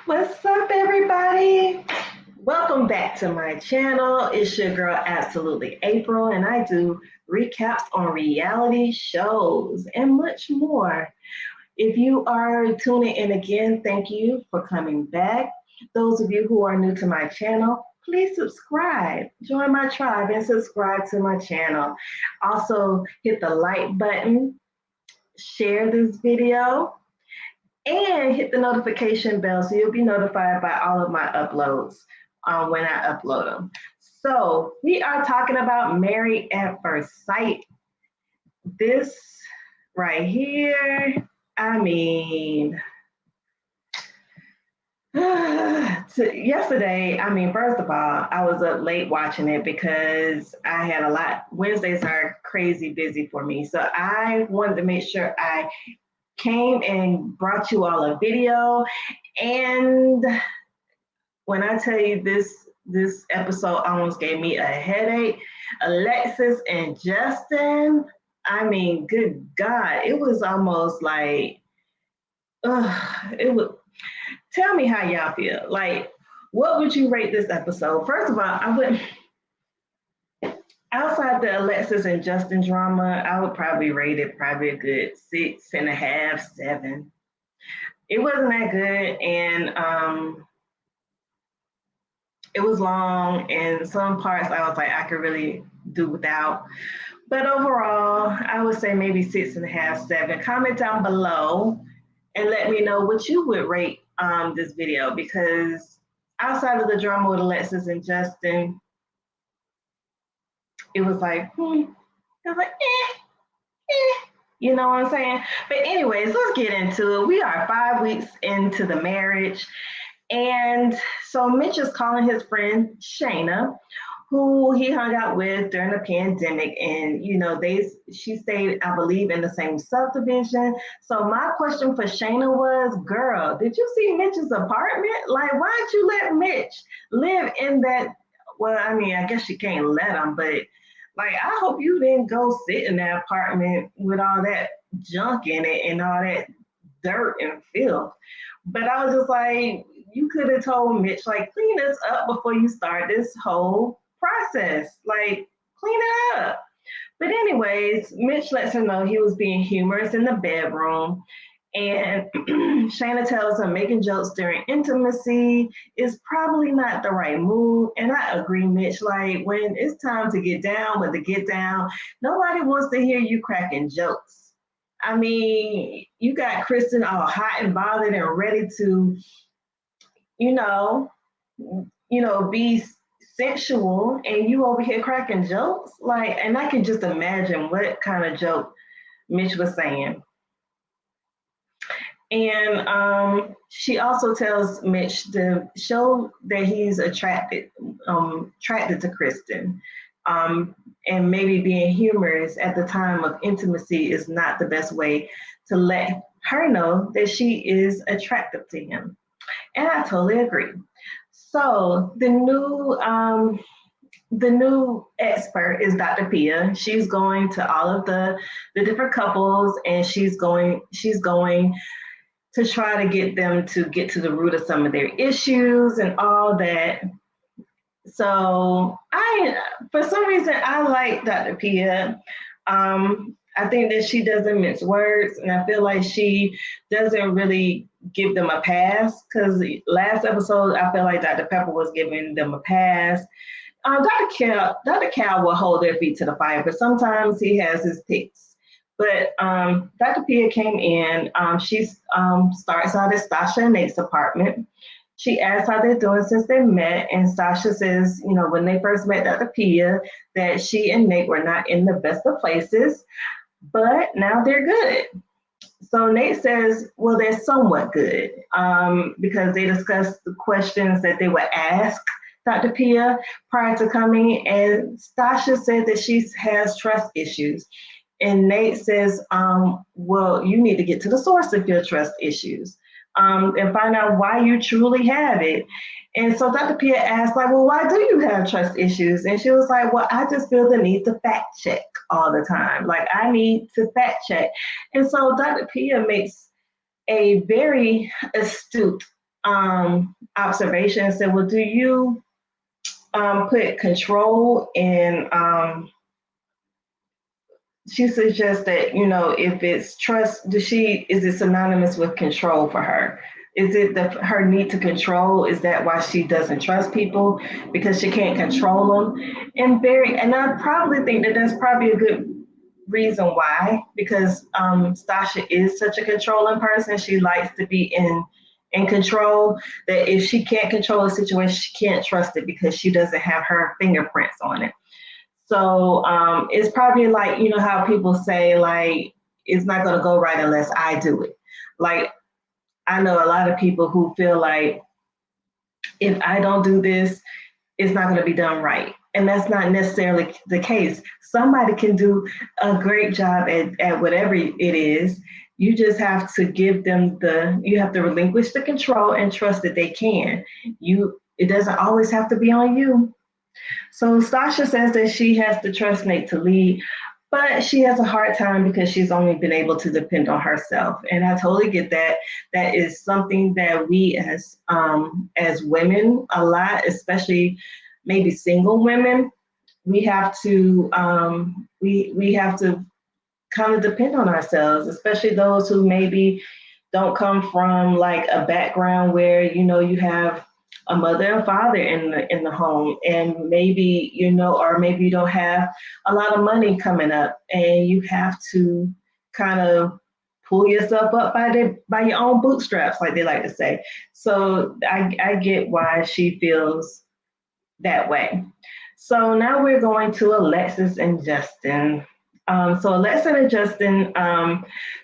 What's up, everybody? Welcome back to my channel. It's your girl, Absolutely April, and I do recaps on reality shows and much more. If you are tuning in again, thank you for coming back. Those of you who are new to my channel, please subscribe. Join my tribe and subscribe to my channel. Also, hit the like button, share this video, and hit the notification bell so you'll be notified by all of my uploads when I upload them. So we are talking about Married at First Sight. This right here, I mean, yesterday, first of all, I was up late watching it because I had a lot. Wednesdays are crazy busy for me. So I wanted to make sure I came and brought you all a video. And when I tell you this episode almost gave me a headache, Alexis and Justin, good God, it was almost like, it would. Tell me how y'all feel. Like, what would you rate this episode? First of all, I would, outside the Alexis and Justin drama, I would probably rate it probably a good 6.5, 7. It wasn't that good, and it was long, and some parts I was like, I could really do without. But overall, I would say maybe 6.5, 7. Comment down below and let me know what you would rate this video, because outside of the drama with Alexis and Justin, it was like, I was like, you know what I'm saying? But anyways, let's get into it. We are 5 weeks into the marriage. And so Mitch is calling his friend Shayna, who he hung out with during the pandemic. And, she stayed, I believe, in the same subdivision. So my question for Shayna was, girl, did you see Mitch's apartment? Like, why'd you let Mitch live in that? Well, I guess you can't let him, but like, I hope you didn't go sit in that apartment with all that junk in it and all that dirt and filth. But I was just like, you could have told Mitch, like, clean this up before you start this whole process. Like, clean it up. But anyways, Mitch lets her know he was being humorous in the bedroom. And Shayna tells him making jokes during intimacy is probably not the right move. And I agree, Mitch. Like, when it's time to get down with the get down, nobody wants to hear you cracking jokes. You got Kristen all hot and bothered and ready to, you know, be sensual, and you over here cracking jokes. Like, and I can just imagine what kind of joke Mitch was saying. And she also tells Mitch to show that he's attracted to Kristen. And maybe being humorous at the time of intimacy is not the best way to let her know that she is attractive to him. And I totally agree. So the new expert is Dr. Pia. She's going to all of the different couples, and she's going to try to get them to get to the root of some of their issues and all that. So for some reason, I like Dr. Pia. I think that she doesn't mince words, and I feel like she doesn't really give them a pass, because last episode, I feel like Dr. Pepper was giving them a pass. Dr. Cal will hold their feet to the fire, but sometimes he has his picks. But Dr. Pia came in. She starts out at Stasha and Nate's apartment. She asks how they're doing since they met, and Stasha says, when they first met Dr. Pia, that she and Nate were not in the best of places, but now they're good. So Nate says, well, they're somewhat good, because they discussed the questions that they would ask Dr. Pia prior to coming, and Stasha said that she has trust issues. And Nate says, well, you need to get to the source of your trust issues, and find out why you truly have it. And so Dr. Pia asked, like, well, why do you have trust issues? And she was like, well, I just feel the need to fact check all the time. Like, I need to fact check. And so Dr. Pia makes a very astute observation and said, well, do you put control in, she suggests that, if it's trust, is it synonymous with control for her? Is it her need to control? Is that why she doesn't trust people, because she can't control them? And I probably think that that's probably a good reason why, because Stasha is such a controlling person. She likes to be in control, that if she can't control a situation, she can't trust it because she doesn't have her fingerprints on it. So it's probably like, how people say, like, it's not going to go right unless I do it. Like, I know a lot of people who feel like if I don't do this, it's not going to be done right. And that's not necessarily the case. Somebody can do a great job at whatever it is. You just have to you have to relinquish the control and trust that they can. It doesn't always have to be on you. So Stasha says that she has to trust Nate to lead, but she has a hard time because she's only been able to depend on herself. And I totally get that. That is something that we as women a lot, especially maybe single women, we have to we have to kind of depend on ourselves, especially those who maybe don't come from like a background where you have a mother and father in the home, and maybe or maybe you don't have a lot of money coming up, and you have to kind of pull yourself up by your own bootstraps, like they like to say. So I get why she feels that way. So now we're going to Alexis and Justin. So Alexis and Justin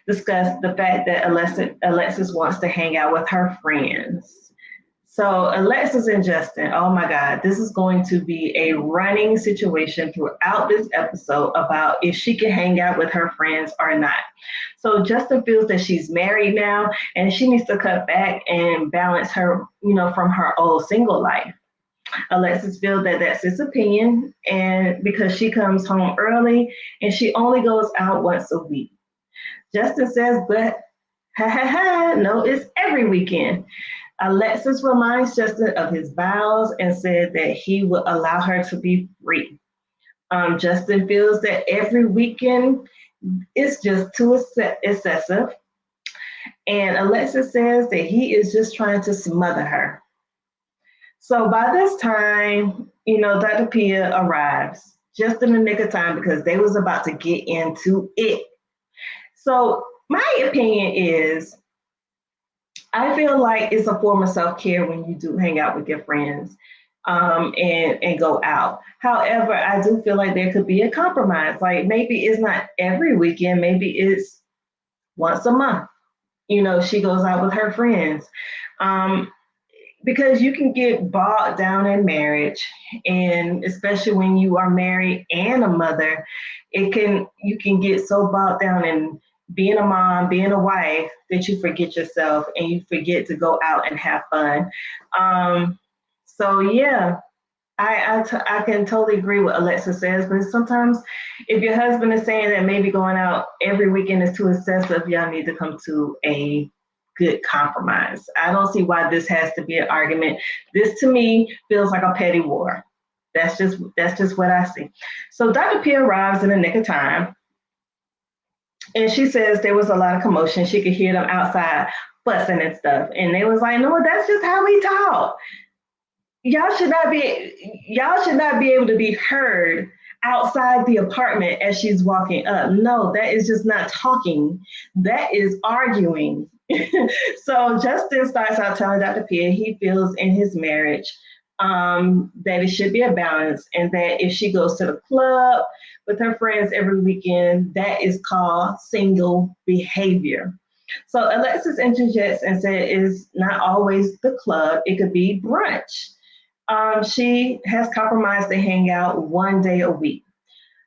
discussed the fact that Alexis wants to hang out with her friends. So Alexis and Justin, oh my God, this is going to be a running situation throughout this episode about if she can hang out with her friends or not. So Justin feels that she's married now and she needs to cut back and balance her, from her old single life. Alexis feels that that's his opinion, and because she comes home early and she only goes out once a week. Justin says, but ha ha ha, no, it's every weekend. Alexis reminds Justin of his vows and said that he would allow her to be free. Justin feels that every weekend is just too excessive. And Alexis says that he is just trying to smother her. So by this time, Dr. Pia arrives just in the nick of time because they was about to get into it. So my opinion is, I feel like it's a form of self-care when you do hang out with your friends and go out. However, I do feel like there could be a compromise. Like maybe it's not every weekend, maybe it's once a month. She goes out with her friends. Because you can get bogged down in marriage, and especially when you are married and a mother, you can get so bogged down in being a mom, being a wife, that you forget yourself and you forget to go out and have fun. So yeah, I can totally agree with Alexa says, but sometimes if your husband is saying that maybe going out every weekend is too excessive, y'all need to come to a good compromise. I don't see why this has to be an argument. This to me feels like a petty war. That's just what I see. So Dr. P arrives in the nick of time, and she says there was a lot of commotion. She could hear them outside fussing and stuff. And they was like, no, that's just how we talk. Y'all should not be able to be heard outside the apartment as she's walking up. No, that is just not talking. That is arguing. So Justin starts out telling Dr. Pia he feels in his marriage that it should be a balance, and that if she goes to the club with her friends every weekend, that is called single behavior. So Alexis interjects and said it's not always the club, it could be brunch. She has compromised to hang out one day a week.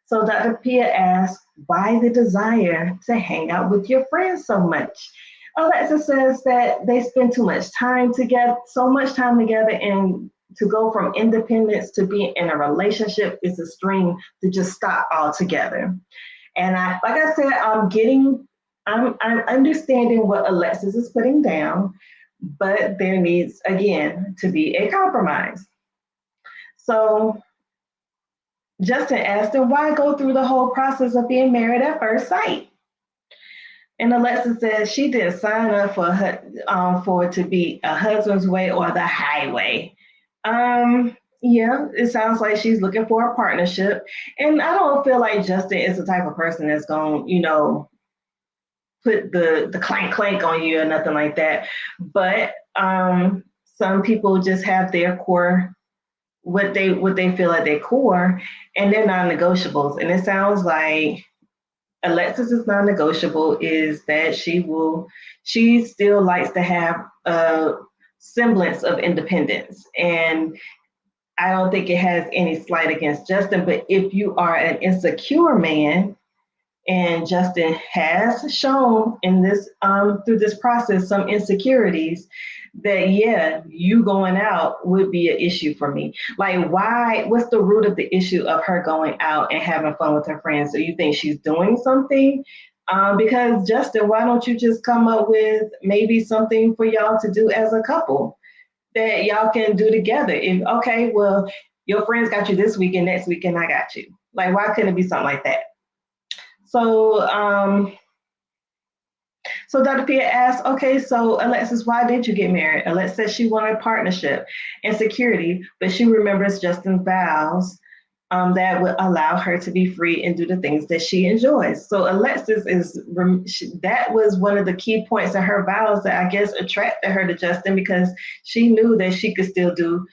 So Dr. Pia asks, why the desire to hang out with your friends so much? Alexa says that they spend too much time together, and to go from independence to being in a relationship is a stream to just stop altogether. And like I said, I'm understanding what Alexis is putting down. but there needs, again, to be a compromise. So Justin asked her, why go through the whole process of being married at first sight? And Alexa says she didn't sign up for it to be a husband's way or the highway. Yeah, it sounds like she's looking for a partnership, and I don't feel like Justin is the type of person that's going, put the clank clank on you or nothing like that. But some people just have their core, what they feel at their core, and they're non-negotiables. And it sounds like Alexis is non-negotiable is that she still likes to have a semblance of independence. And I don't think it has any slight against Justin, but if you are an insecure man, and Justin has shown in this through this process some insecurities, that yeah, you going out would be an issue for me. Like, why? What's the root of the issue of her going out and having fun with her friends? So you think she's doing something? Because Justin, why don't you just come up with maybe something for y'all to do as a couple that y'all can do together? If okay, well, your friends got you this weekend, next weekend I got you. Like, why couldn't it be something like that? So, so Dr. Pia asked, okay, so Alexis, why did you get married? Alexis said she wanted a partnership and security, but she remembers Justin's vows that would allow her to be free and do the things that she enjoys. So Alexis that was one of the key points of her vows that I guess attracted her to Justin, because she knew that she could still do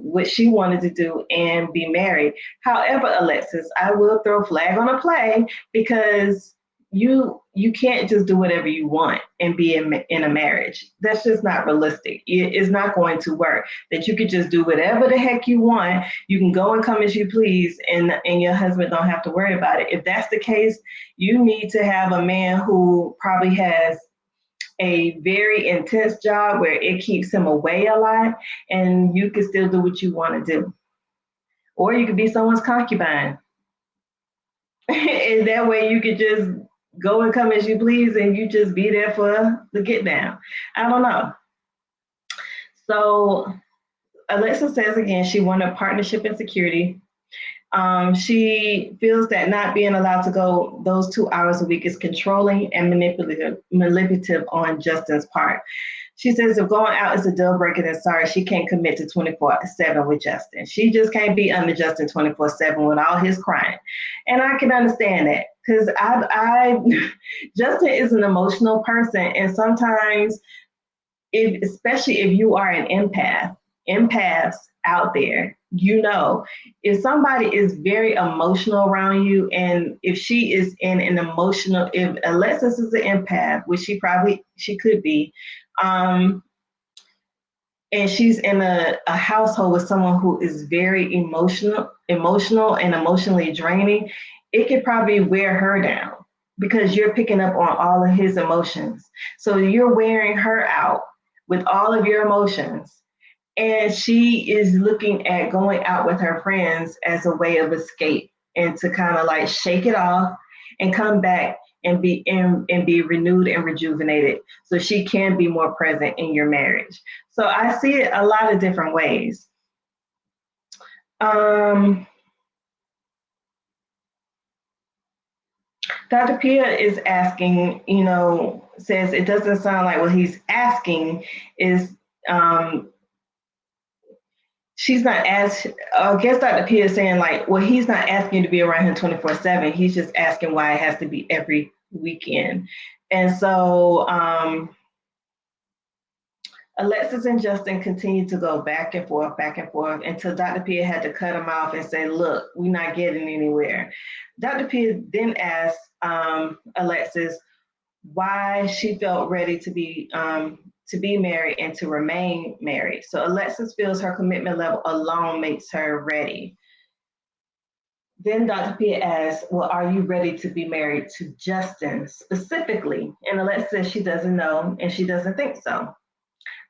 what she wanted to do and be married. However, Alexis, I will throw a flag on a play, because you can't just do whatever you want and be in a marriage. That's just not realistic. It's not going to work. That you could just do whatever the heck you want. You can go and come as you please, and your husband don't have to worry about it. If that's the case, you need to have a man who probably has a very intense job where it keeps him away a lot, and you can still do what you want to do. Or you could be someone's concubine. And that way you could just go and come as you please, and you just be there for the get down. I don't know. So Alexa says again, she wanted partnership and security. She feels that not being allowed to go those 2 hours a week is controlling and manipulative on Justin's part. She says if going out is a deal breaker, then sorry, she can't commit to 24/7 with Justin. She just can't be under Justin 24/7 with all his crying. And I can understand that, because Justin is an emotional person. And sometimes, especially if you are an empaths out there, if somebody is very emotional around you, and if she is in an emotional, if Alexis is an empath, which she could be, and she's in a household with someone who is very emotional and emotionally draining, it could probably wear her down, because you're picking up on all of his emotions. So you're wearing her out with all of your emotions. And she is looking at going out with her friends as a way of escape, and to kind of like shake it off and come back and be renewed and rejuvenated, so she can be more present in your marriage. So I see it a lot of different ways. Dr. Pia is asking, says it doesn't sound like what he's asking is, she's not asking, I guess Dr. Pia is saying like, well, he's not asking you to be around him 24/7. He's just asking why it has to be every weekend. And so Alexis and Justin continued to go back and forth until Dr. Pia had to cut him off and say, look, we're not getting anywhere. Dr. Pia then asked Alexis why she felt ready to be married and to remain married. So Alexis feels her commitment level alone makes her ready. Then Dr. Pia asks, well, are you ready to be married to Justin specifically? And Alexis says she doesn't know and she doesn't think so.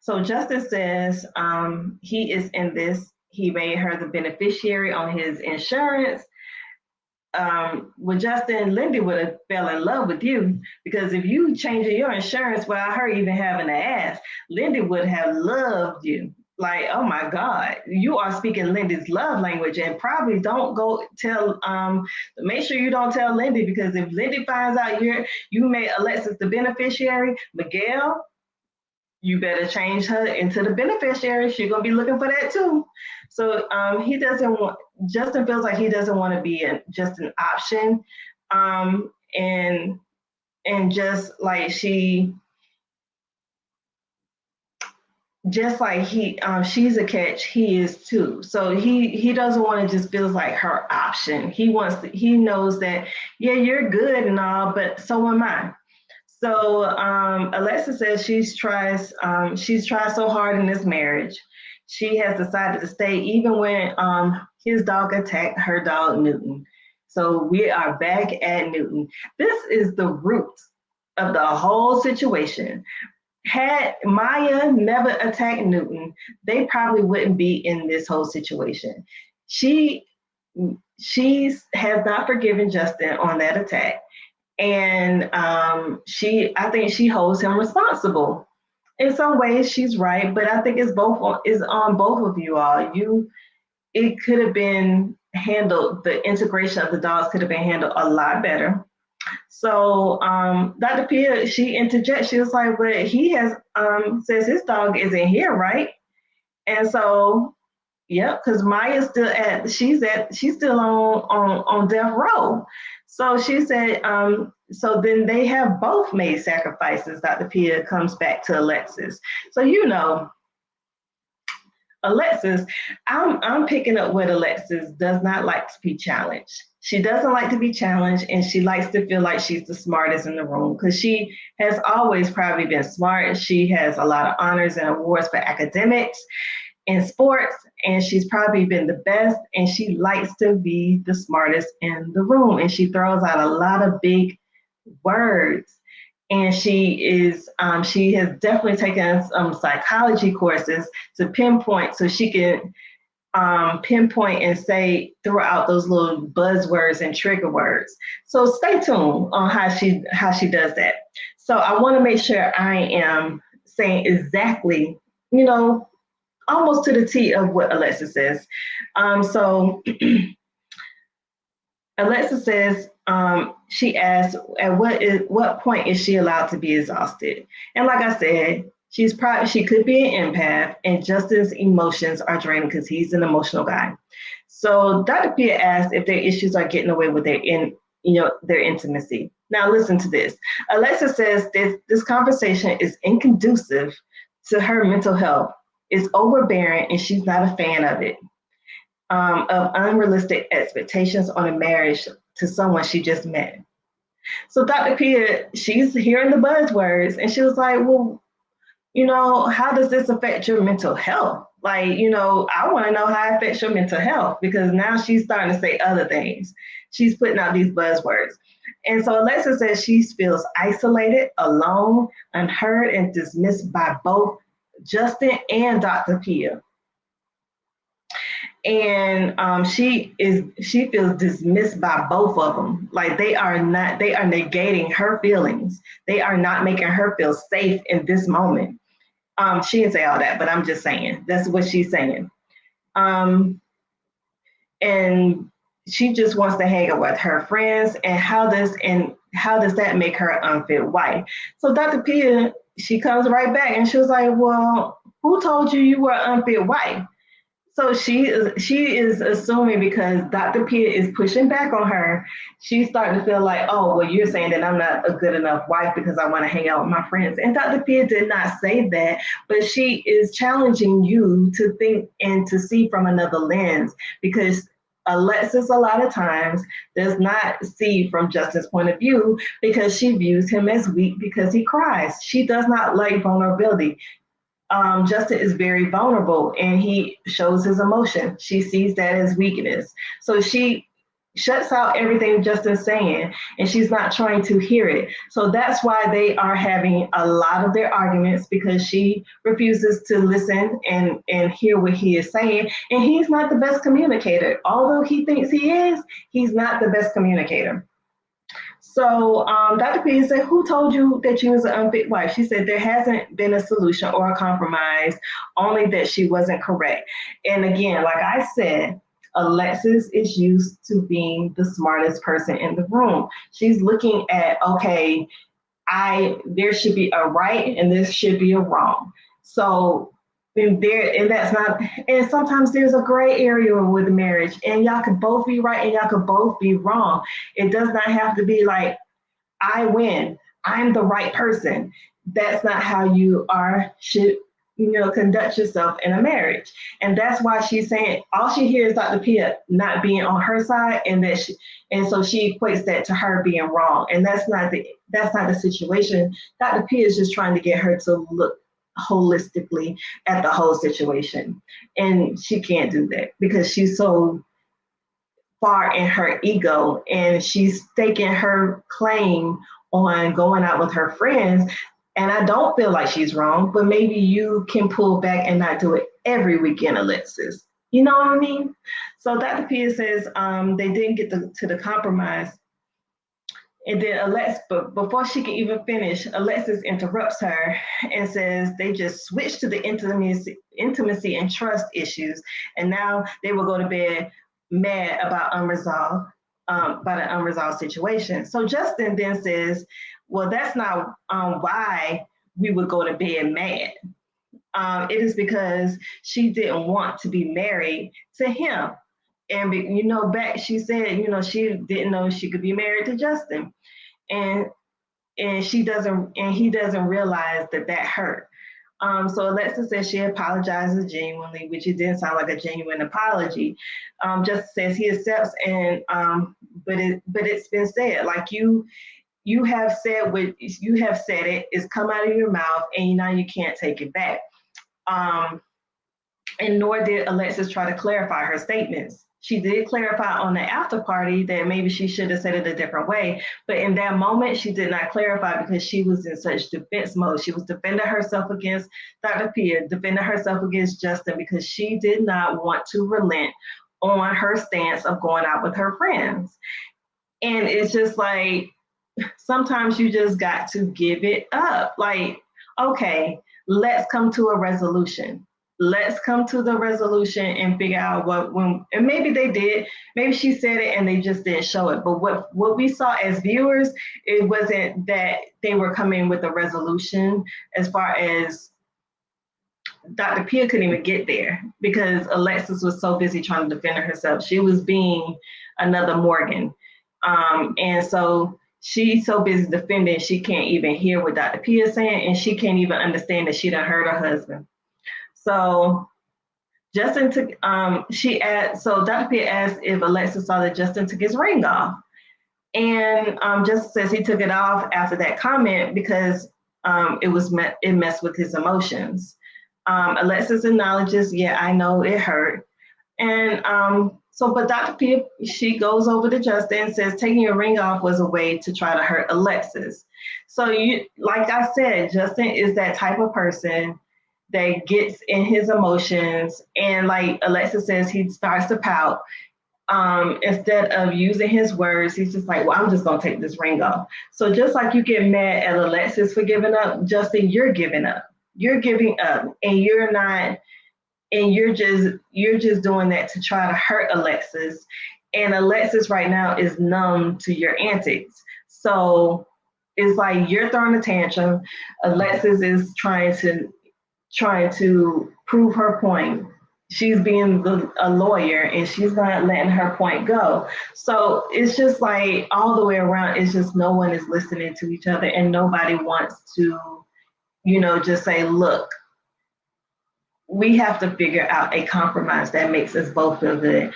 So Justin says he is in this. He made her the beneficiary on his insurance. with Justin, Lindy would have fell in love with you, because if you changing your insurance without her even having to ask, Lindy would have loved you. Like, oh my God, you are speaking Lindy's love language, and probably don't go tell. Make sure you don't tell Lindy, because if Lindy finds out you made Alexis the beneficiary, Miguel, you better change her into the beneficiary. She's gonna be looking for that too. So he doesn't want. Justin feels like he doesn't want to be just an option, and just like she's a catch, he is too. So he doesn't want to just feel like her option. He knows that, yeah, you're good and all, but so am I. So Alexa says she's tried so hard in this marriage. She has decided to stay even when his dog attacked her dog Newton. So we are back at Newton. This is the root of the whole situation. Had Maya never attacked Newton, they probably wouldn't be in this whole situation. She has not forgiven Justin on that attack, and I think she holds him responsible. In some ways, she's right, but I think it's on both of you all. It could have been handled. The integration of the dogs could have been handled a lot better. So Dr. Pia, she interjects. She was like, "But he has says his dog isn't here, right?" And so, yep, because Maya's she's still on death row. So she said, so then they have both made sacrifices. Dr. Pia comes back to Alexis. So Alexis, I'm picking up what Alexis does not like to be challenged. She doesn't like to be challenged, and she likes to feel like she's the smartest in the room, because she has always probably been smart. She has a lot of honors and awards for academics in sports, and she's probably been the best, and she likes to be the smartest in the room, and she throws out a lot of big words. And she has definitely taken some psychology courses to pinpoint, so she can pinpoint and say throughout those little buzzwords and trigger words. So stay tuned on how she does that. So I want to make sure I am saying exactly, almost to the T of what Alexa says. So Alexa says, she asks, at what point is she allowed to be exhausted? And like I said, she could be an empath, and Justin's emotions are draining because he's an emotional guy. So Dr. Pia asked if their issues are getting away with their intimacy. Now listen to this. Alexa says this conversation is inconducive to her mental health. It's overbearing, and she's not a fan of it. Of unrealistic expectations on a marriage to someone she just met. So Dr. Pia, she's hearing the buzzwords, and she was like, well, how does this affect your mental health? Like, I want to know how it affects your mental health, because now she's starting to say other things. She's putting out these buzzwords. And so Alexa says she feels isolated, alone, unheard, and dismissed by both Justin and Dr. Pia. And she feels dismissed by both of them. Like they are negating her feelings. They are not making her feel safe in this moment. She didn't say all that, but I'm just saying that's what she's saying. And she just wants to hang out with her friends. And how does that make her an unfit wife? So Dr. Pia, she comes right back, and she was like, well, who told you were an unfit wife? So she is assuming, because Dr. Pia is pushing back on her, she's starting to feel like, oh, well, you're saying that I'm not a good enough wife because I want to hang out with my friends. And Dr. Pia did not say that, but she is challenging you to think and to see from another lens, because Alexis a lot of times does not see from Justin's point of view, because she views him as weak because he cries. She does not like vulnerability. Justin is very vulnerable, and he shows his emotion. She sees that as weakness. So she shuts out everything Justin's saying, and she's not trying to hear it. So that's why they are having a lot of their arguments, because she refuses to listen and hear what he is saying. And he's not the best communicator. Although he thinks he is, he's not the best communicator. So Dr. P said, who told you that you was an unfit wife? She said, there hasn't been a solution or a compromise, only that she wasn't correct. And again, like I said, Alexis is used to being the smartest person in the room. She's looking at, okay, there should be a right and there should be a wrong. So and that's not, and sometimes there's a gray area with marriage, and y'all could both be right and y'all could both be wrong. It does not have to be like, I win, I'm the right person. That's not how you should conduct yourself in a marriage. And that's why she's saying, all she hears Dr. Pia not being on her side, and so she equates that to her being wrong. And that's not the situation. Dr. Pia is just trying to get her to look holistically at the whole situation. And she can't do that because she's so far in her ego, and she's staking her claim on going out with her friends. And I don't feel like she's wrong, but maybe you can pull back and not do it every weekend, Alexis. You know what I mean? So Dr. Pia says they didn't get to the compromise. And then Alexis, but before she can even finish, Alexis interrupts her and says they just switched to the intimacy and trust issues, and now they will go to bed mad about an unresolved situation. So Justin then says, "Well, that's not why we would go to bed mad. It is because she didn't want to be married to him." And back she said, she didn't know she could be married to Justin, and he doesn't realize that hurt. So Alexis says she apologizes genuinely, which it didn't sound like a genuine apology. Just says he accepts, and but it's been said, like you have said what you have said, it's come out of your mouth, and now you can't take it back. And nor did Alexis try to clarify her statements. She did clarify on the after party that maybe she should have said it a different way, but in that moment, she did not clarify because she was in such defense mode. She was defending herself against Dr. Pia, defending herself against Justin, because she did not want to relent on her stance of going out with her friends. And it's just like, sometimes you just got to give it up. Like, okay, let's come to a resolution. Let's come to the resolution and figure out and maybe they did, maybe she said it and they just didn't show it. But what we saw as viewers, it wasn't that they were coming with a resolution. As far as Dr. Pia couldn't even get there because Alexis was so busy trying to defend herself. She was being another Morgan. And so she's so busy defending, she can't even hear what Dr. Pia is saying, and she can't even understand that she done hurt her husband. So Justin took, so Dr. Pia asked if Alexis saw that Justin took his ring off. And Justin says he took it off after that comment because it messed with his emotions. Alexis acknowledges, yeah, I know it hurt. And but Dr. Pia, she goes over to Justin and says taking your ring off was a way to try to hurt Alexis. So like I said, Justin is that type of person that gets in his emotions, and like Alexis says, he starts to pout. Instead of using his words, he's just like, well, I'm just gonna take this ring off. So just like you get mad at Alexis for giving up, Justin, you're giving up. You're giving up, and you're not, and you're just doing that to try to hurt Alexis. And Alexis right now is numb to your antics. So it's like you're throwing a tantrum. Alexis is trying to prove her point. She's being a lawyer and she's not letting her point go. So it's just like all the way around, it's just no one is listening to each other, and nobody wants to, just say, look, we have to figure out a compromise that makes us both feel good.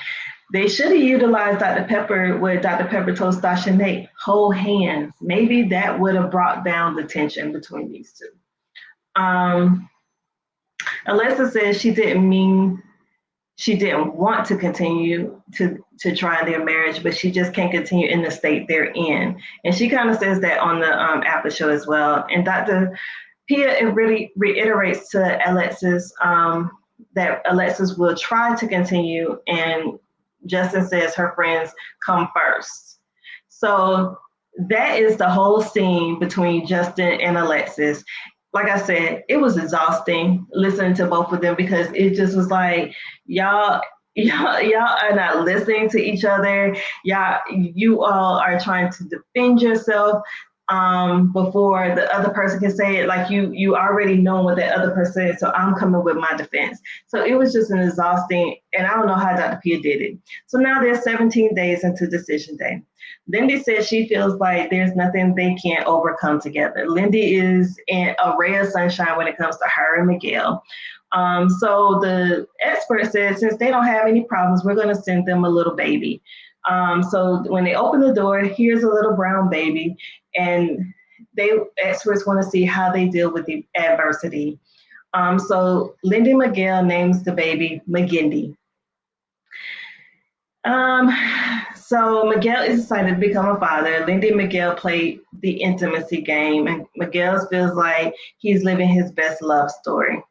They should have utilized Dr. Pepper, where Dr. Pepper told Stasha Nate, hold hands. Maybe that would have brought down the tension between these two. Alyssa says she didn't mean she didn't want to continue to try their marriage, but she just can't continue in the state they're in. And she kind of says that on the after show as well. And Dr. Pia, it really reiterates to Alexis that Alexis will try to continue, and Justin says her friends come first. So that is the whole scene between Justin and Alexis. Like I said, it was exhausting listening to both of them because it just was like, y'all, y'all are not listening to each other. You all are trying to defend yourself before the other person can say it. Like you already know what that other person is, so I'm coming with my defense. So it was just an exhausting, and I don't know how Dr. Pia did it. So now there's 17 days into decision day. Lindy says she feels like there's nothing they can't overcome together. Lindy is a ray of sunshine when it comes to her and Miguel. So the expert says since they don't have any problems, we're going to send them a little baby. So when they open the door, here's a little brown baby, and experts want to see how they deal with the adversity. So Lindy Miguel names the baby McGindy. So Miguel is excited to become a father. Lindy and Miguel play the intimacy game, and Miguel feels like he's living his best love story.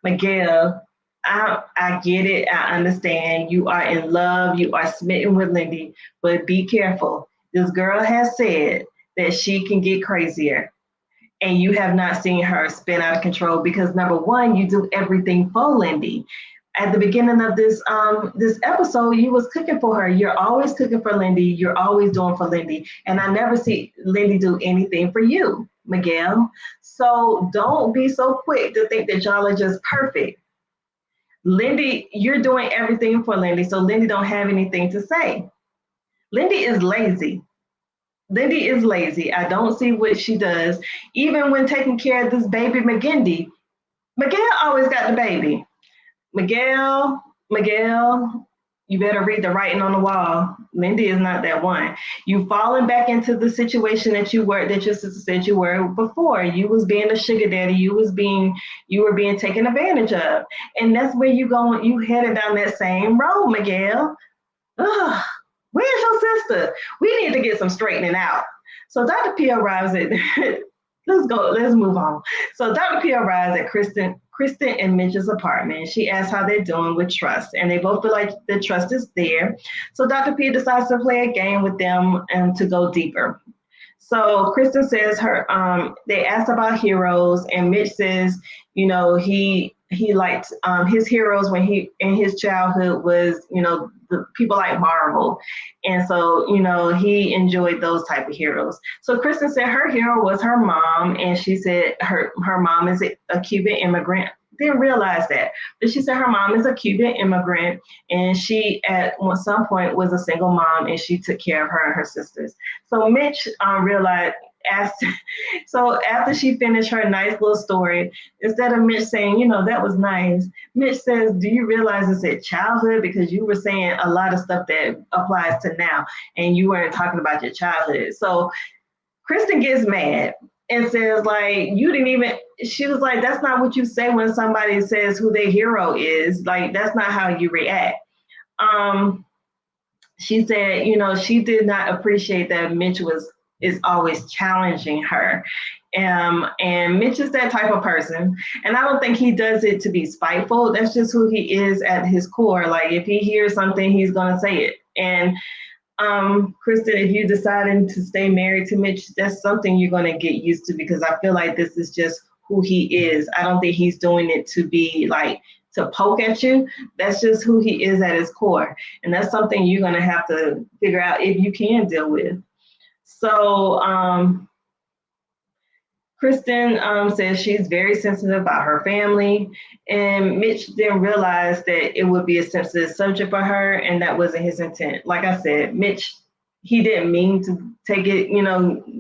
Miguel, I get it. I understand. You are in love. You are smitten with Lindy, but be careful. This girl has said that she can get crazier, and you have not seen her spin out of control because number one, you do everything for Lindy. At the beginning of this episode, you was cooking for her. You're always cooking for Lindy. You're always doing for Lindy. And I never see Lindy do anything for you, Miguel. So don't be so quick to think that y'all are just perfect. Lindy, you're doing everything for Lindy, so Lindy don't have anything to say. Lindy is lazy. Lindy is lazy. I don't see what she does. Even when taking care of this baby McGindy, Miguel always got the baby. Miguel, you better read the writing on the wall. Lindy is not that one. You've fallen back into the situation that your sister said you were before. You was being a sugar daddy. You were being taken advantage of. And that's where you headed down that same road, Miguel. Ugh, where's your sister? We need to get some straightening out. So Dr. P arrives at let's move on. So Dr. P arrives at Kristen and Mitch's apartment. She asks how they're doing with trust, and they both feel like the trust is there. So Dr. P decides to play a game with them and to go deeper. So Kristen says they asked about heroes, and Mitch says, he liked his heroes when he in his childhood was, the people like Marvel. And so, he enjoyed those type of heroes. So Kristen said her hero was her mom, and she said her mom is a Cuban immigrant. Didn't realize that, but she said her mom is a Cuban immigrant, and she at some point was a single mom, and she took care of her and her sisters. So Mitch so after she finished her nice little story, instead of Mitch saying, that was nice, Mitch says, do you realize it's at childhood? Because you were saying a lot of stuff that applies to now, and you weren't talking about your childhood. So Kristen gets mad and says, like, she was like, that's not what you say when somebody says who their hero is. Like, that's not how you react. She said, she did not appreciate that Mitch is always challenging her. And Mitch is that type of person. And I don't think he does it to be spiteful. That's just who he is at his core. Like, if he hears something, he's going to say it. And Kristen, if you deciding to stay married to Mitch, that's something you're going to get used to, because I feel like this is just who he is. I don't think he's doing it to be like to poke at you. That's just who he is at his core. And that's something you're going to have to figure out if you can deal with. So Kristen says she's very sensitive about her family, and Mitch didn't realize that it would be a sensitive subject for her, and that wasn't his intent. Like I said, Mitch, he didn't mean to take it,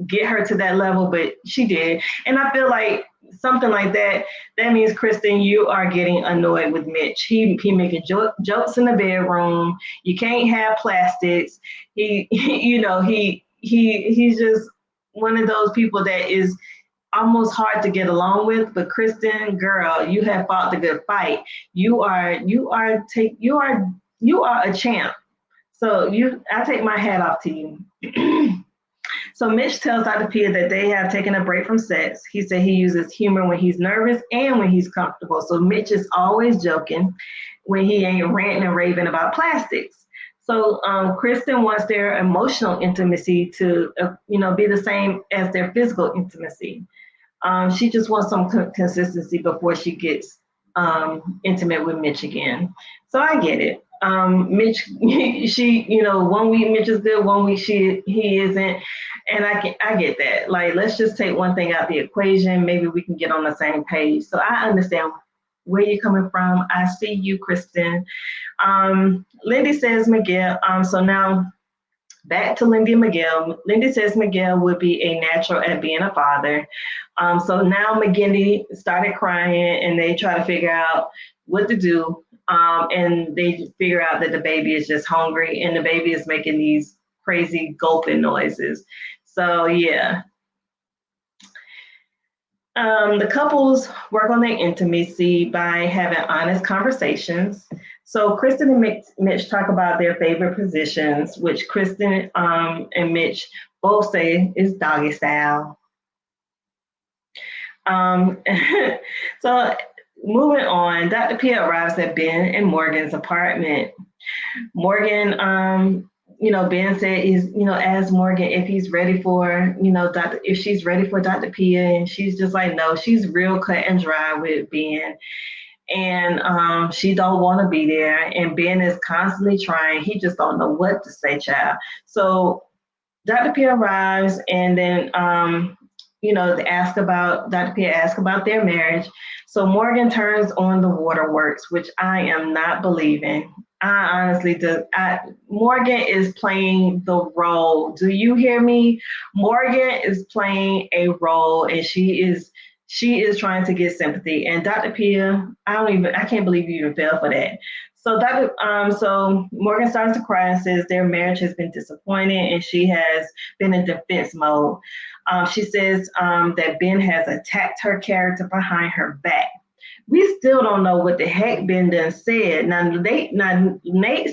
get her to that level, but she did. And I feel like something like that means, Kristen, you are getting annoyed with Mitch. He making jokes in the bedroom. You can't have plastics. He's just one of those people that is almost hard to get along with. But Kristen, girl, you have fought the good fight. You are a champ. So I take my hat off to you. So Mitch tells Dr. Pia that they have taken a break from sex. He said he uses humor when he's nervous and when he's comfortable. So Mitch is always joking when he ain't ranting and raving about plastics. So Kristen wants their emotional intimacy to, be the same as their physical intimacy. She just wants some consistency before she gets intimate with Mitch again. So I get it. Mitch, she, 1 week Mitch is good, 1 week he isn't, and I get that. Like, let's just take one thing out the equation. Maybe we can get on the same page. So I understand where you're coming from. I see you, Kristen. Lindy says Miguel. So now back to Lindy and Miguel. Lindy says Miguel would be a natural at being a father. So now McGinty started crying, and they try to figure out what to do. And they figure out that the baby is just hungry, and the baby is making these crazy gulping noises. So yeah. The couples work on their intimacy by having honest conversations. So Kristen and Mitch talk about their favorite positions, which Kristen and Mitch both say is doggy style. So moving on, Dr. Pia arrives at Ben and Morgan's apartment. Morgan, Ben said is, asked Morgan if he's ready for, if she's ready for Dr. Pia, and she's just like, no, she's real cut and dry with Ben. And she don't want to be there. And Ben is constantly trying. He just don't know what to say, child. So Dr. Pia arrives, and then Dr. Pia asks about their marriage. So Morgan turns on the waterworks, which I am not believing. I honestly do. Morgan is playing the role. Do you hear me? Morgan is playing a role, and she is trying to get sympathy. And Dr. Pia, I can't believe you even fell for that. So Morgan starts to cry and says their marriage has been disappointing, and she has been in defense mode. She says that Ben has attacked her character behind her back. We still don't know what the heck Ben done said. Now Nate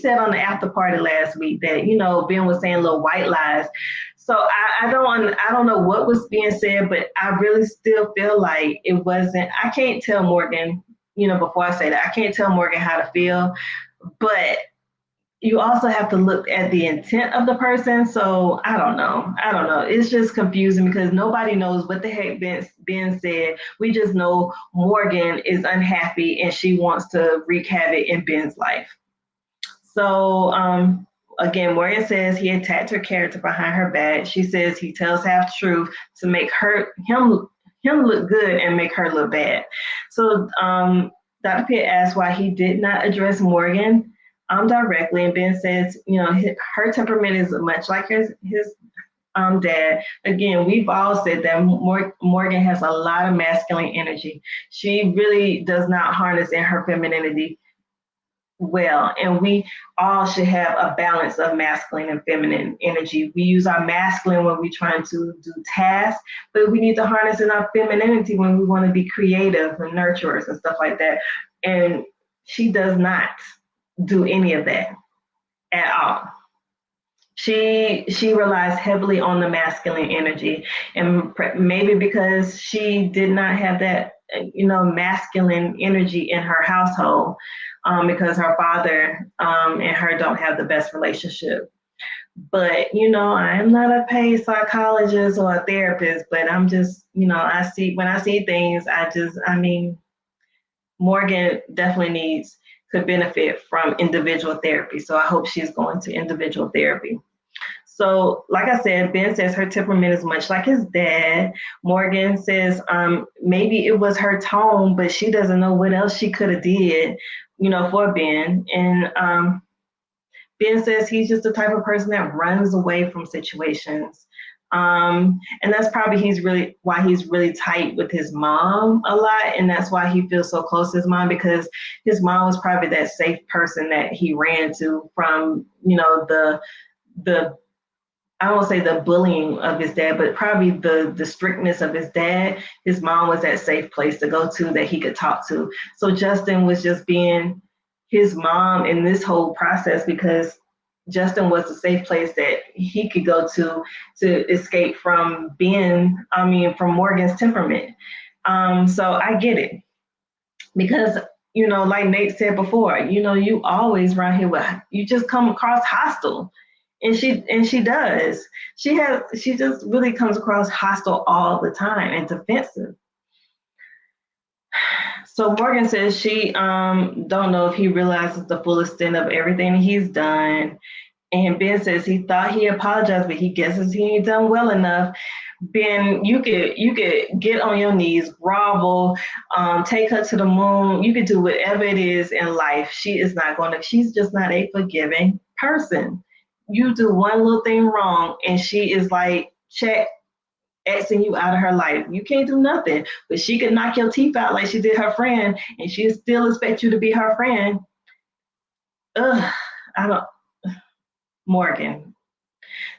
said on the after party last week that Ben was saying little white lies. So I don't know what was being said, but I really still feel like it wasn't. I can't tell Morgan, before I say that, I can't tell Morgan how to feel, but you also have to look at the intent of the person. So I don't know. It's just confusing because nobody knows what the heck Ben said. We just know Morgan is unhappy and she wants to wreak havoc in Ben's life. So again, Morgan says he attacked her character behind her back. She says he tells half truth to make him look good and make her look bad. So Dr. Pitt asks why he did not address Morgan directly, and Ben says, her temperament is much like his dad. Again, we've all said that Morgan has a lot of masculine energy. She really does not harness in her femininity well, and we all should have a balance of masculine and feminine energy. We use our masculine when we're trying to do tasks, but we need to harness in our femininity when we want to be creative and nurturers and stuff like that. And she does not do any of that at all. She relies heavily on the masculine energy, and maybe because she did not have that masculine energy in her household, because her father and her don't have the best relationship. But I am not a paid psychologist or a therapist, but I'm just when I see things, Morgan definitely could benefit from individual therapy. So I hope she's going to individual therapy. So, like I said, Ben says her temperament is much like his dad. Morgan says maybe it was her tone, but she doesn't know what else she could have did, for Ben. And Ben says he's just the type of person that runs away from situations. And that's probably why he's really tight with his mom a lot. And that's why he feels so close to his mom, because his mom was probably that safe person that he ran to from, the I won't say the bullying of his dad, but probably the strictness of his dad. His mom was that safe place to go to that he could talk to. So Justin was just being his mom in this whole process because Justin was a safe place that he could go to escape from from Morgan's temperament. So I get it because like Nate said before, you always around here with you just come across hostile, and she does. She just really comes across hostile all the time and defensive. So Morgan says she don't know if he realizes the full extent of everything he's done. And Ben says he thought he apologized, but he guesses he ain't done well enough. Ben, you could get on your knees, grovel, take her to the moon. You could do whatever it is in life. She's just not a forgiving person. You do one little thing wrong, and she is like, check, Xing you out of her life. You can't do nothing, but she could knock your teeth out like she did her friend, and she still expect you to be her friend. Ugh, I don't, Morgan.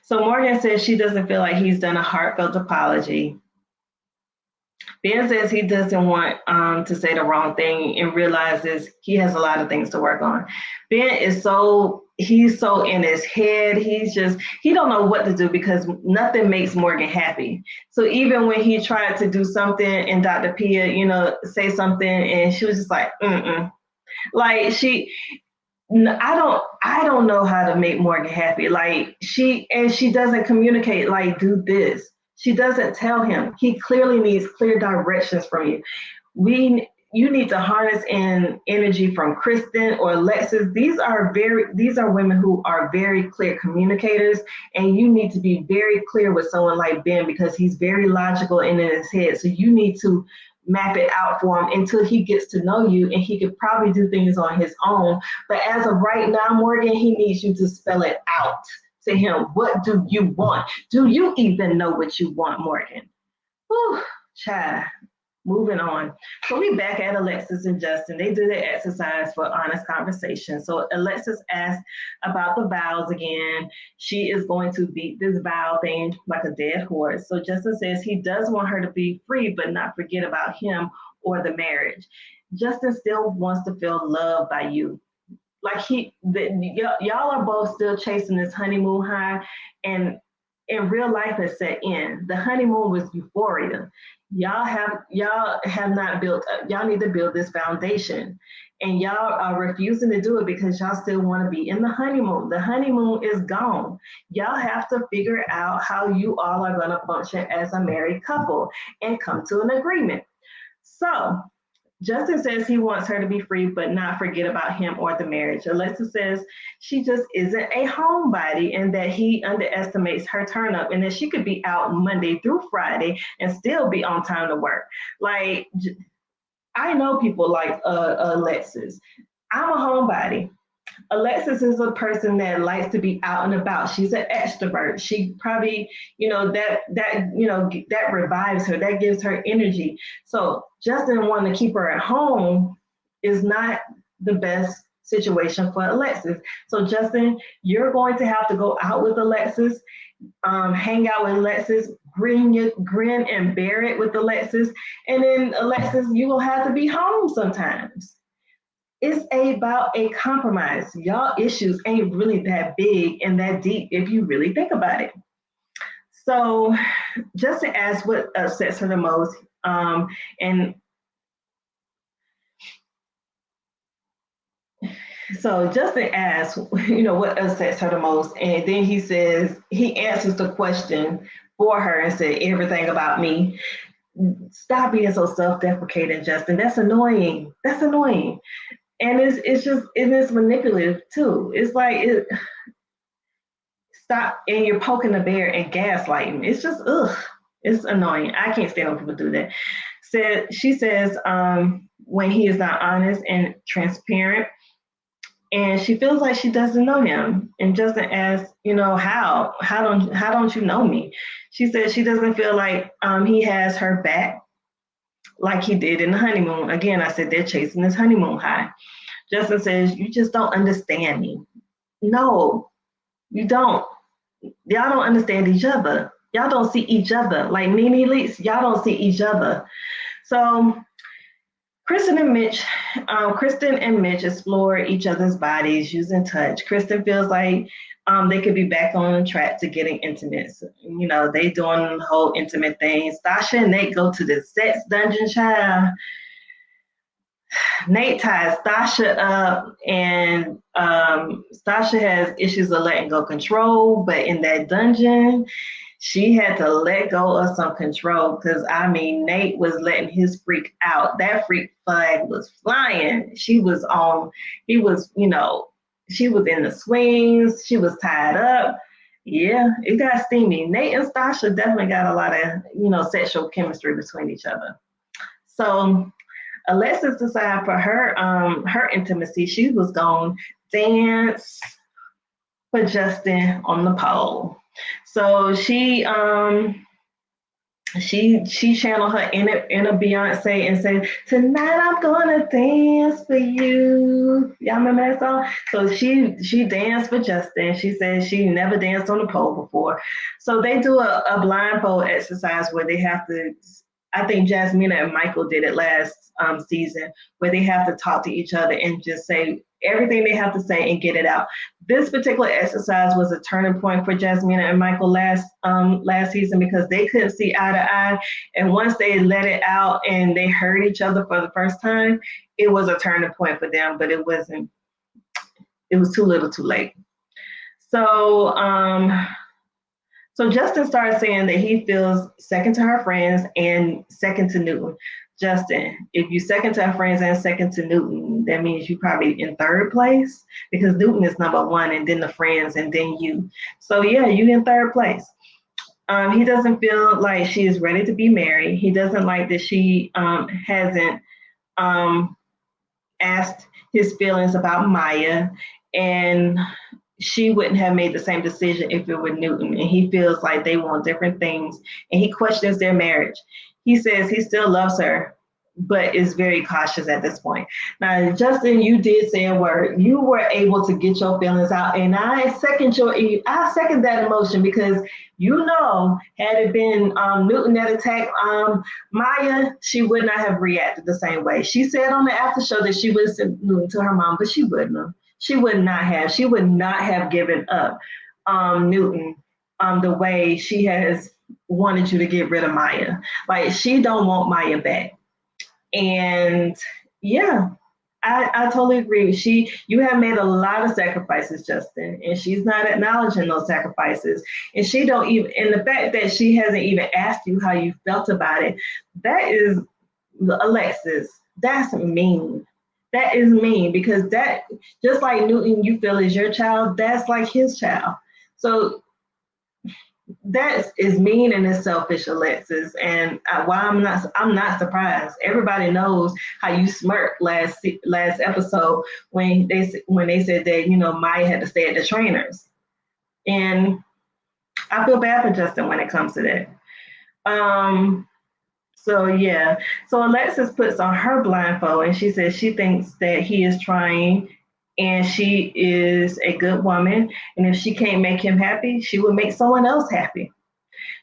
So Morgan says she doesn't feel like he's done a heartfelt apology. Ben says he doesn't want to say the wrong thing and realizes he has a lot of things to work on. Ben he's so in his head. He don't know what to do because nothing makes Morgan happy. So even when he tried to do something and Dr. Pia, say something, and she was just like, mm-mm. Like I don't know how to make Morgan happy. Like she doesn't communicate like do this. She doesn't tell him. He clearly needs clear directions from you. You need to harness in energy from Kristen or Alexis. These are women who are very clear communicators, and you need to be very clear with someone like Ben because he's very logical and in his head. So you need to map it out for him until he gets to know you, and he could probably do things on his own. But as of right now, Morgan, he needs you to spell it out to him. What do you want? Do you even know what you want, Morgan? Whew, child. Moving on. So we back at Alexis and Justin. They do their exercise for honest conversation. So Alexis asks about the vows again. She is going to beat this vow thing like a dead horse. So Justin says he does want her to be free, but not forget about him or the marriage. Justin still wants to feel loved by you. Like y'all are both still chasing this honeymoon high, and in real life has set in. The honeymoon was euphoria. Y'all have not built up. Y'all need to build this foundation, and y'all are refusing to do it because y'all still want to be in the honeymoon. The honeymoon is gone. Y'all have to figure out how you all are going to function as a married couple and come to an agreement. So Justin says he wants her to be free, but not forget about him or the marriage. Alexa says she just isn't a homebody and that he underestimates her turn up and that she could be out Monday through Friday and still be on time to work. Like, I know people like Alexis. I'm a homebody. Alexis is a person that likes to be out and about. She's an extrovert. She probably, that revives her. That gives her energy. So Justin wanting to keep her at home is not the best situation for Alexis. So Justin, you're going to have to go out with Alexis, hang out with Alexis, grin and bear it with Alexis, and then Alexis, you will have to be home sometimes. It's about a compromise. Y'all issues ain't really that big and that deep if you really think about it. So just to ask what upsets her the most, and so Justin asks, what upsets her the most, and then he answers the question for her and said everything about me. Stop being so self-deprecating, Justin. That's annoying. That's annoying. And it is manipulative too. It's like stop, and you're poking the bear and gaslighting. It's just it's annoying. I can't stand when people do that. She says when he is not honest and transparent, and she feels like she doesn't know him. And Justin asks, how don't you know me? She says she doesn't feel like he has her back like he did in the honeymoon. Again, I said they're chasing this honeymoon high. Justin says, you just don't understand me. No, you don't. y'all don't understand each other. Y'all don't see each other. Like Nene Leakes, y'all don't see each other. So Kristen and Mitch explore each other's bodies using touch. Kristen feels like they could be back on track to getting intimate. So, they doing the whole intimate thing. Stasha and Nate go to the sex dungeon, child. Nate ties Stasha up, and Stasha has issues of letting go control, but in that dungeon, she had to let go of some control because Nate was letting his freak out. That freak flag was flying. He was, she was in the swings, she was tied up. Yeah, it got steamy. Nate and Stasha definitely got a lot of, sexual chemistry between each other. So Alexis decided for her intimacy, she was going to dance for Justin on the pole. So she channeled her inner Beyonce and said, "Tonight I'm gonna dance for you." Y'all remember that song? So she danced for Justin. She said she never danced on the pole before. So they do a blindfold exercise where they have to. I think Jasmina and Michael did it last season, where they have to talk to each other and just say everything they have to say and get it out. This particular exercise was a turning point for Jasmina and Michael last season because they couldn't see eye to eye, and once they let it out and they heard each other for the first time, it was a turning point for them. But it wasn't. It was too little, too late. So so Justin started saying that he feels second to her friends and second to Newton. Justin, if you second to her friends and second to Newton, that means you probably in third place because Newton is number one and then the friends and then you. So yeah, you in third place. He doesn't feel like she is ready to be married. He doesn't like that she hasn't um, asked his feelings about Maya, and she wouldn't have made the same decision if it were Newton. And he feels like they want different things, and he questions their marriage. He says he still loves her, but is very cautious at this point. Now, Justin, you did say a word. You were able to get your feelings out, and I second that emotion because had it been Newton that attacked Maya, she would not have reacted the same way. She said on the after show that she would have sent Newton to her mom, but she wouldn't have. She would not have. She would not have given up Newton the way she has wanted you to get rid of Maya. Like she don't want Maya back. And yeah, I totally agree. You have made a lot of sacrifices, Justin, and she's not acknowledging those sacrifices. And she don't even, and the fact that she hasn't even asked you how you felt about it, that is, Alexis, that's mean. That is mean because that, just like Newton, you feel is your child, that's like his child. So that is mean and it's selfish, Alexis. And why I'm not surprised. Everybody knows how you smirked last episode when they said that Maya had to stay at the trainers, and I feel bad for Justin when it comes to that. So yeah, so Alexis puts on her blindfold and she says she thinks that he is trying. And she is a good woman. And if she can't make him happy, she will make someone else happy.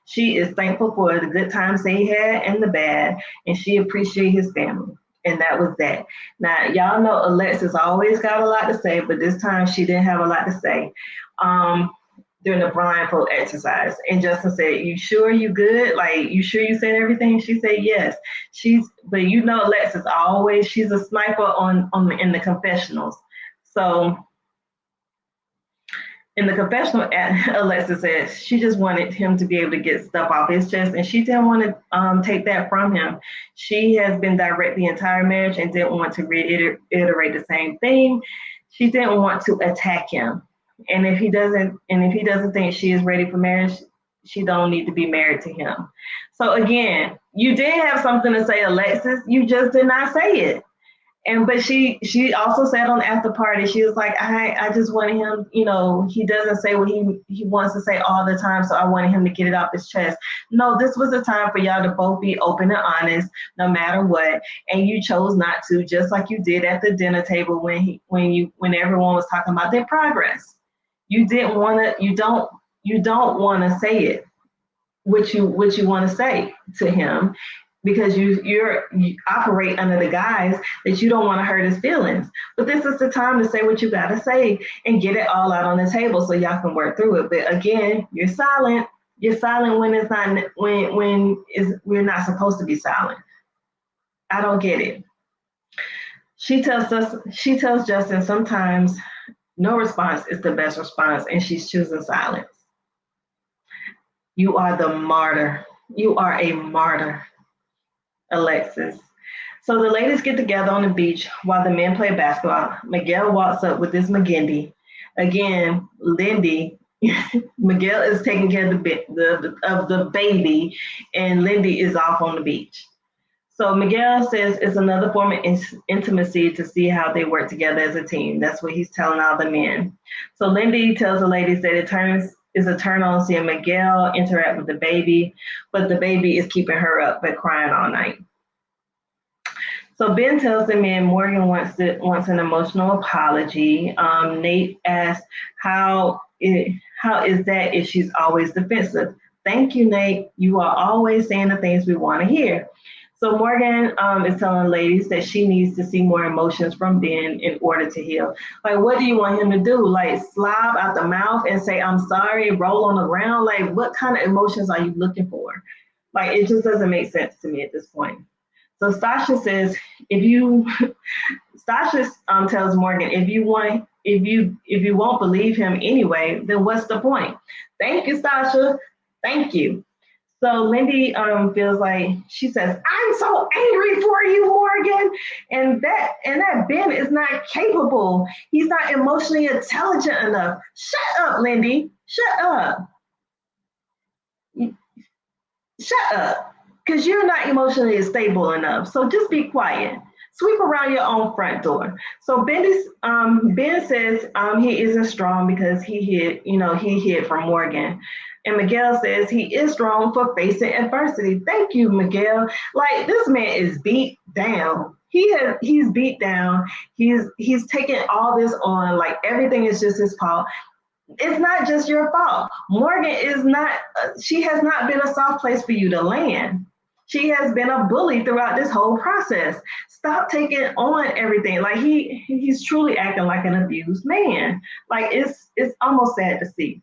She is thankful for the good times they had and the bad, and she appreciates his family. And that was that. Now, y'all know Alexis always got a lot to say, but this time she didn't have a lot to say during the blindfold exercise. And Justin said, "You sure you good? Like, you sure you said everything?" She said, "Yes." But Alexis always, she's a sniper in the confessionals. So in the confessional, Alexa said she just wanted him to be able to get stuff off his chest, and she didn't want to take that from him. She has been direct the entire marriage and didn't want to reiterate the same thing. She didn't want to attack him, and if he doesn't think she is ready for marriage, she don't need to be married to him. So again, you did have something to say, Alexis. You just did not say it. But she also said on the after party, she was like, I just wanted him, he doesn't say what he wants to say all the time, so I wanted him to get it off his chest. No, this was a time for y'all to both be open and honest, no matter what. And you chose not to, just like you did at the dinner table when everyone was talking about their progress. You didn't want to. You don't. you don't want to say it, what you want to say to him, because you operate under the guise that you don't want to hurt his feelings. But this is the time to say what you got to say and get it all out on the table so y'all can work through it. But again, you're silent. You're silent when it's not we're not supposed to be silent. I don't get it. She tells Justin sometimes no response is the best response, and she's choosing silence. You are the martyr. You are a martyr, Alexis. So the ladies get together on the beach while the men play basketball. Miguel walks up with this McGinty. Again, Lindy, Miguel is taking care of the baby, and Lindy is off on the beach. So Miguel says it's another form of intimacy to see how they work together as a team. That's what he's telling all the men. So Lindy tells the ladies that is a turn on seeing Miguel interact with the baby, but the baby is keeping her up by crying all night. So Ben tells the men Morgan wants an emotional apology. Nate asks, how is that if she's always defensive? Thank you, Nate. You are always saying the things we want to hear. So Morgan is telling ladies that she needs to see more emotions from Ben in order to heal. Like, what do you want him to do? Like, slob out the mouth and say, I'm sorry, roll on the ground? Like, what kind of emotions are you looking for? Like, it just doesn't make sense to me at this point. So Stasha says, Stasha tells Morgan, if you won't believe him anyway, then what's the point? Thank you, Stasha. Thank you. So Lindy feels like, she says, I'm so angry for you, Morgan. And that Ben is not capable. He's not emotionally intelligent enough. Shut up, Lindy. Shut up. Shut up. Because you're not emotionally stable enough. So just be quiet. Sweep around your own front door. So Ben says he isn't strong because he hid from Morgan. And Miguel says he is strong for facing adversity. Thank you, Miguel. Like, this man is beat down. He's beat down. He's taking all this on, like everything is just his fault. It's not just your fault. Morgan is not, she has not been a soft place for you to land. She has been a bully throughout this whole process. Stop taking on everything. Like, he's truly acting like an abused man. Like, it's almost sad to see.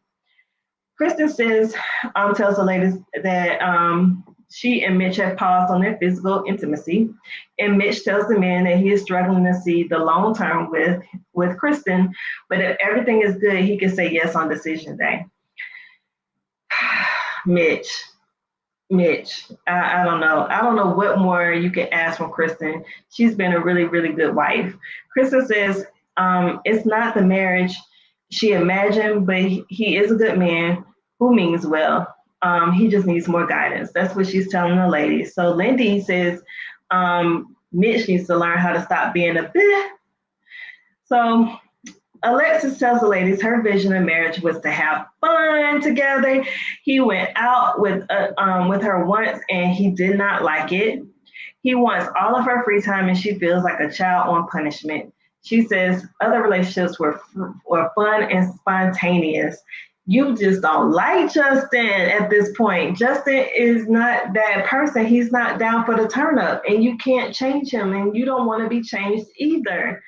Kristen tells the ladies that she and Mitch have paused on their physical intimacy, and Mitch tells the man that he is struggling to see the long term with Kristen, but if everything is good, he can say yes on decision day. Mitch, I don't know. I don't know what more you can ask from Kristen. She's been a really, really good wife. Kristen says it's not the marriage she imagined, but he is a good man who means well. He just needs more guidance. That's what she's telling the ladies. So Lindy says Mitch needs to learn how to stop being a bitch. So Alexis tells the ladies her vision of marriage was to have fun together. He went out with her once and he did not like it. He wants all of her free time and she feels like a child on punishment. She says other relationships were fun and spontaneous. You just don't like Justin at this point. Justin is not that person. He's not down for the turn up, and you can't change him, and you don't want to be changed either.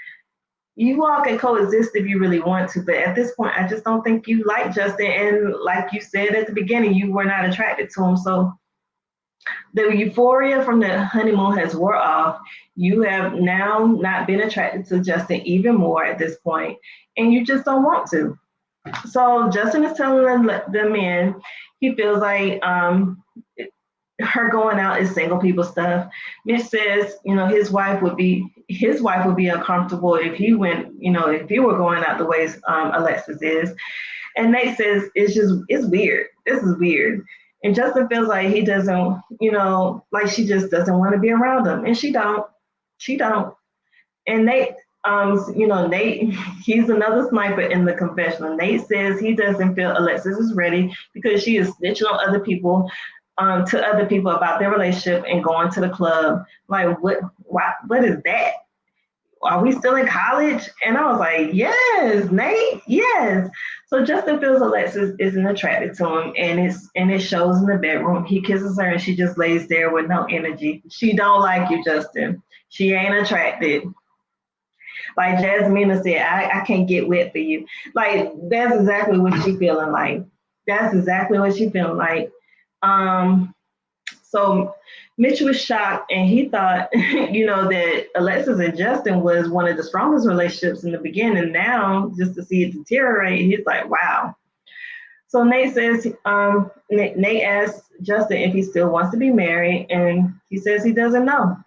You all can coexist if you really want to, but at this point, I just don't think you like Justin. And like you said at the beginning, you were not attracted to him. So the euphoria from the honeymoon has wore off. You have now not been attracted to Justin even more at this point, and you just don't want to. So Justin is telling the men he feels like her going out is single people stuff. Mitch says, his wife would be uncomfortable if he went, if he were going out the ways Alexis is. And Nate says it's weird. This is weird. And Justin feels like he doesn't, like she just doesn't want to be around him. And she don't. And Nate, Nate, he's another sniper in the confessional. Nate says he doesn't feel Alexis is ready because she is snitching on other people, to other people about their relationship and going to the club. Like, what is that? are we still in college? And I was like, yes, Nate, yes. So Justin feels Alexis isn't attracted to him, and it shows in the bedroom. He kisses her, and she just lays there with no energy. She don't like you, Justin. She ain't attracted. Like Jasmina said, I can't get wet for you. Like that's exactly what she feeling like. That's exactly what she feeling like. Um, so Mitch was shocked and he thought, that Alexis and Justin was one of the strongest relationships in the beginning. Now, just to see it deteriorate, he's like, wow. So Nate says, Nate asks Justin if he still wants to be married, and he says he doesn't know.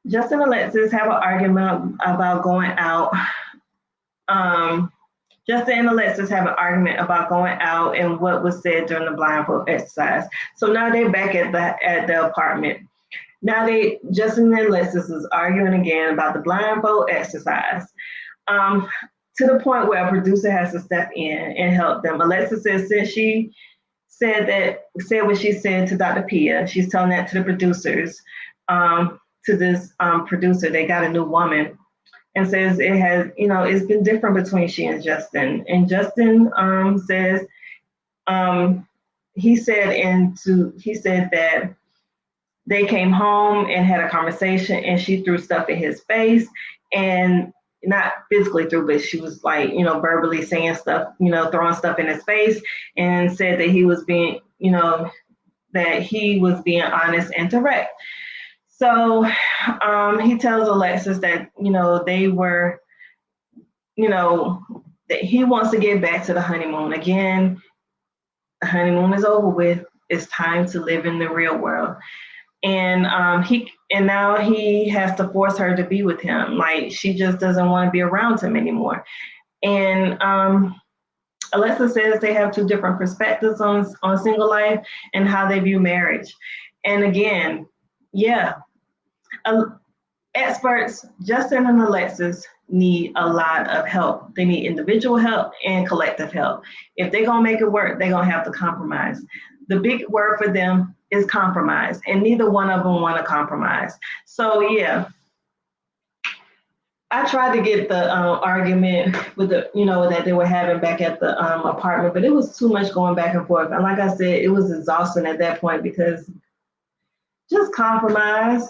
Justin and Alexis have an argument about going out. Um, Justin and Alexis have an argument about going out and what was said during the blindfold exercise. So now they're back at the apartment. Now Justin and Alexis is arguing again about the blindfold exercise. To the point where a producer has to step in and help them. Alexis says since she said what she said to Dr. Pia, she's telling that to the producers, to this producer, they got a new woman, and says it has, it's been different between she and Justin. And Justin says he said that they came home and had a conversation, and she threw stuff in his face, and not physically threw, but she was like, verbally saying stuff, throwing stuff in his face, and said that he was being, honest and direct. So he tells Alexis that, they were, that he wants to get back to the honeymoon. Again, the honeymoon is over with. It's time to live in the real world. And now he has to force her to be with him. Like she just doesn't want to be around him anymore. And Alexa says they have two different perspectives on single life and how they view marriage. And again, yeah, experts, Justin and Alexis, need a lot of help. They need individual help and collective help. If they're gonna make it work, they're gonna have to compromise. The big word for them is compromise, and neither one of them want to compromise. So yeah, I tried to get the argument with the, that they were having back at the apartment, but it was too much going back and forth. And like I said, it was exhausting at that point because just compromise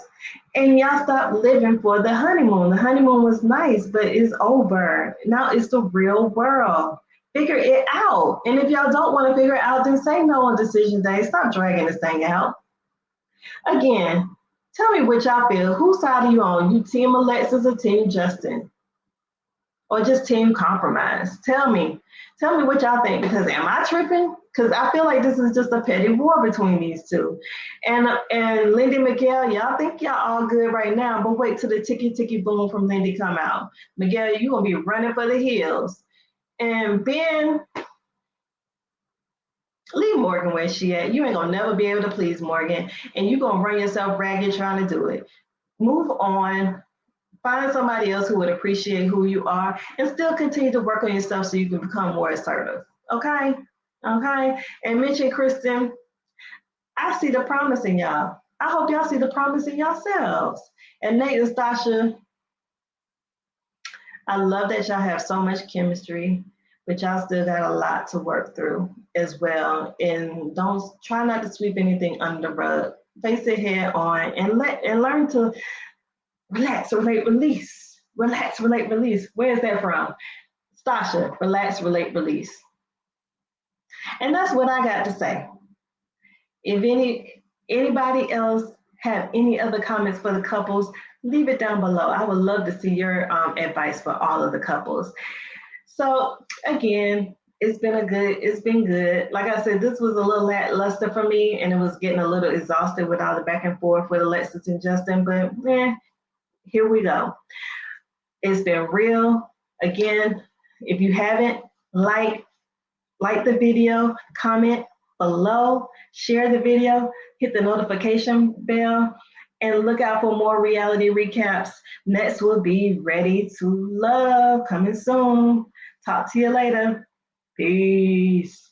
and y'all stop living for the honeymoon. The honeymoon was nice, but it's over. Now it's the real world. Figure it out. And if y'all don't want to figure it out, then say no on decision day. Stop dragging this thing out. Again, tell me what y'all feel. Whose side are you on? You team Alexis or team Justin? Or just team compromise? Tell me what y'all think, because am I tripping? Because I feel like this is just a petty war between these two. And Lindy Miguel, y'all think y'all all good right now, but wait till the ticky boom from Lindy come out. Miguel, you gonna be running for the hills. And Ben, leave Morgan where she at. You ain't gonna never be able to please Morgan, and you gonna run yourself ragged trying to do it. Move on. Find somebody else who would appreciate who you are and still continue to work on yourself so you can become more assertive. Okay? Okay? And Mitch and Kristen, I see the promise in y'all. I hope y'all see the promise in yourselves. And Nate and Stasha, I love that y'all have so much chemistry, but y'all still got a lot to work through as well. And don't try not to sweep anything under the rug. Face it head on and learn to relax, relate, release. Relax, relate, release. Where is that from? Stasha, relax, relate, release. And that's what I got to say. If anybody else have any other comments for the couples, leave it down below. I would love to see your advice for all of the couples. So again, it's been good. Like I said, this was a little lackluster for me, and it was getting a little exhausted with all the back and forth with Alexis and Justin, but here we go. It's been real. Again, if you haven't, like the video, comment below, share the video, hit the notification bell, and look out for more reality recaps. Next will be Ready to Love, coming soon. Talk to you later. Peace.